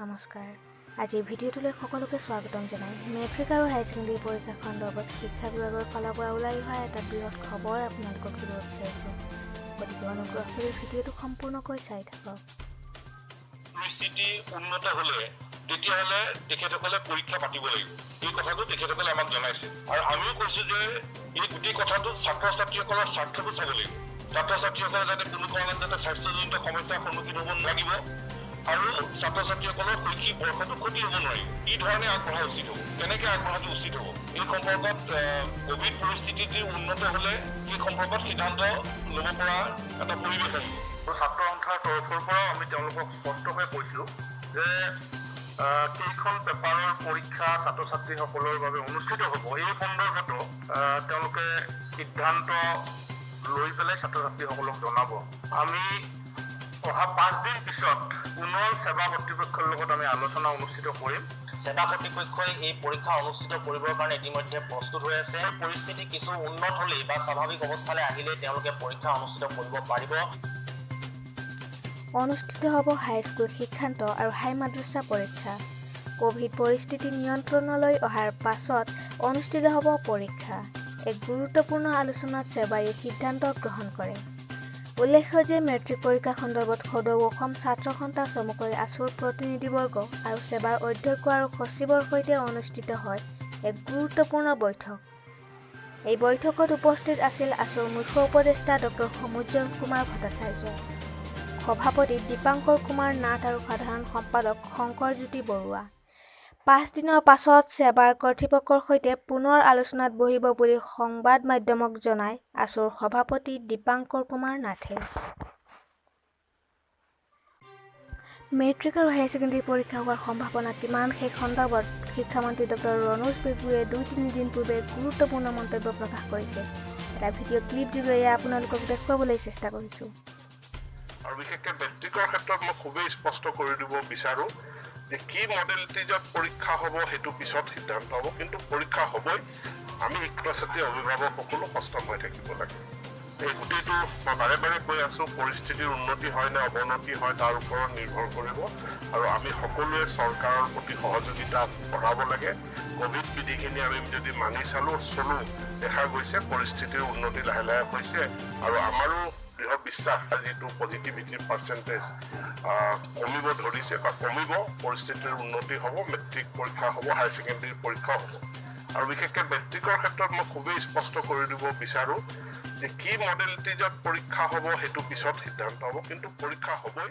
নমস্কাৰ আজিৰ ভিডিঅ'টোলৈ সকলোকে স্বাগতম জনাই মেট্ৰিক আৰু হাই ছেকেণ্ডেৰী পৰীক্ষা খণ্ডত শিক্ষা বিভাগৰ ফালৰ পৰা ওলাই অহা এটা বৃহৎ খবৰ আপোনালোকক দিব বিচাৰিছোঁ গতিকে অনুগ্ৰহ কৰি ভিডিঅ'টো সম্পূৰ্ণকৈ চাই থাকক পৰিস্থিতি উন্নত হলে তেতিয়াহলে তেখেতসকলে পৰীক্ষা পাতিব লাগিব এই কথাটো তেখেতসকলে আমাক জনাইছে আৰু আমিও কৈছো যে এই গোটেই কথাটো ছাত্ৰ ছাত্ৰীসকলৰ স্বাৰ্থটো চাব লাগিব ছাত্ৰ ছাত্ৰীসকলে যাতে কোনো কাৰণত যাতে স্বাস্থ্যজনিত সমস্যাৰ সন্মুখীন হ'ব নালাগিব আৰু ছাত্ৰ ছাত্ৰীসকলৰ শৈক্ষিক বৰ্ষটো ক্ষতি হ'ব নোৱাৰিব কি ধৰণে আগবঢ়া উচিত হ'ব কেনেকৈ আগবঢ়াটো উচিত হ'ব এই সম্পৰ্কত কোভিড পৰিস্থিতি উন্নত হলে এই সম্পৰ্কত সিদ্ধান্ত ল'ব পৰা এটা পৰিৱেশ আহিব ছাত্ৰ সন্থাৰ তৰফৰ পৰাও আমি তেওঁলোকক স্পষ্টকৈ কৈছোঁ যে কেইখন পেপাৰৰ পৰীক্ষা ছাত্ৰ ছাত্ৰীসকলৰ বাবে অনুষ্ঠিত হ'ব এই সন্দৰ্ভতো তেওঁলোকে সিদ্ধান্ত লৈ পেলাই ছাত্ৰ ছাত্ৰীসকলক জনাব আমি অহা 5 দিন পিছত পুনৰ সেৱা কৰ্তৃপক্ষৰ লগত আমি আলোচনা অনুষ্ঠিত কৰিম সেৱা কৰ্তৃপক্ষই এই পৰীক্ষা অনুষ্ঠিত কৰিবৰ কাৰণে ইতিমধ্যে প্ৰস্তুত হৈ আছে পৰিস্থিতি কিছু উন্নত হ'লেই বা স্বাভাৱিক অৱস্থালৈ আহিলে তেওঁলোকে পৰীক্ষা অনুষ্ঠিত কৰিব পাৰিব অনুষ্ঠিত হ'ব হাইস্কুল শিক্ষান্ত আৰু হাই মাদ্ৰাছা পৰীক্ষা কোভিড পৰিস্থিতি নিয়ন্ত্ৰণলৈ অহাৰ পাছত অনুষ্ঠিত হ'ব পৰীক্ষা এক গুৰুত্বপূৰ্ণ আলোচনাত সেৱাই সিদ্ধান্ত গ্ৰহণ কৰে উল্লেখ্য যে মেট্ৰিক পৰীক্ষা সন্দৰ্ভত সদৌ অসম ছাত্ৰ সন্থা চমুকৈ আছুৰ প্ৰতিনিধিবৰ্গ আৰু সেৱাৰ অধ্যক্ষ আৰু সচিবৰ সৈতে অনুষ্ঠিত হয় এক গুৰুত্বপূৰ্ণ বৈঠক এই বৈঠকত উপস্থিত আছিল আছুৰ মুখ্য উপদেষ্টা ডক্টৰ সমুজ্জ্বল কুমাৰ ভট্টাচাৰ্য সভাপতি দীপাংকৰ কুমাৰ নাথ আৰু সাধাৰণ সম্পাদক শংকৰজ্যোতি বৰুৱা 5 দিনৰ পাছত সেৱাৰ কৰ্তৃপক্ষৰ সৈতে পুনৰ আলোচনাত বহিব বুলি সংবাদ মাধ্যমক জনাই আছুৰ সভাপতি দীপাংকৰ কুমাৰ নাথে মেট্ৰিক আৰু হাই ছেকেণ্ডেৰী পৰীক্ষা হোৱাৰ সম্ভাৱনা কিমান সেই সন্দৰ্ভত শিক্ষামন্ত্ৰী ডক্টৰ ৰণোজ পেগুৱে 2-3 দিন পূৰ্বে গুৰুত্বপূৰ্ণ মন্তব্য প্ৰকাশ কৰিছে এটা ভিডিঅ' ক্লিপ যোগে আপোনালোকক দেখুৱাবলৈ চেষ্টা কৰিছোঁ আৰু বিশেষকৈ মেট্ৰিকৰ ক্ষেত্ৰত মই খুবেই স্পষ্ট কৰি দিব বিচাৰোঁ যে কি মডেলিটিজত পৰীক্ষা হ'ব সেইটো পিছত সিদ্ধান্ত হ'ব কিন্তু পৰীক্ষা হ'বই আমি ছাত্ৰ ছাত্ৰী অভিভাৱক সকলো সষ্টম হৈ থাকিব লাগে এই গোটেইটো মই বাৰে বাৰে কৈ আছোঁ পৰিস্থিতিৰ উন্নতি হয় নে অৱনতি হয় তাৰ ওপৰত নিৰ্ভৰ কৰিব আৰু আমি সকলোৱে চৰকাৰৰ প্ৰতি সহযোগিতা বঢ়াব লাগে কোভিড বিধিখিনি আমি যদি মানি চলো দেখা গৈছে পৰিস্থিতিৰ উন্নতি লাহে লাহে হৈছে আৰু আমাৰো দৃঢ় বিশ্বাস যিটো পজিটিভিটিৰ পাৰ্চেণ্টেজ কমিব ধৰিছে বা কমিব পৰিস্থিতিৰ উন্নতি হ'ব মেট্ৰিক পৰীক্ষা হ'ব হাই ছেকেণ্ডেৰী পৰীক্ষা হ'ব আৰু বিশেষকৈ মেট্ৰিকৰ ক্ষেত্ৰত মই খুবেই স্পষ্ট কৰি দিব বিচাৰোঁ যে কি মডেলিটিজত পৰীক্ষা হ'ব সেইটো পিছত সিদ্ধান্ত হ'ব কিন্তু পৰীক্ষা হ'বই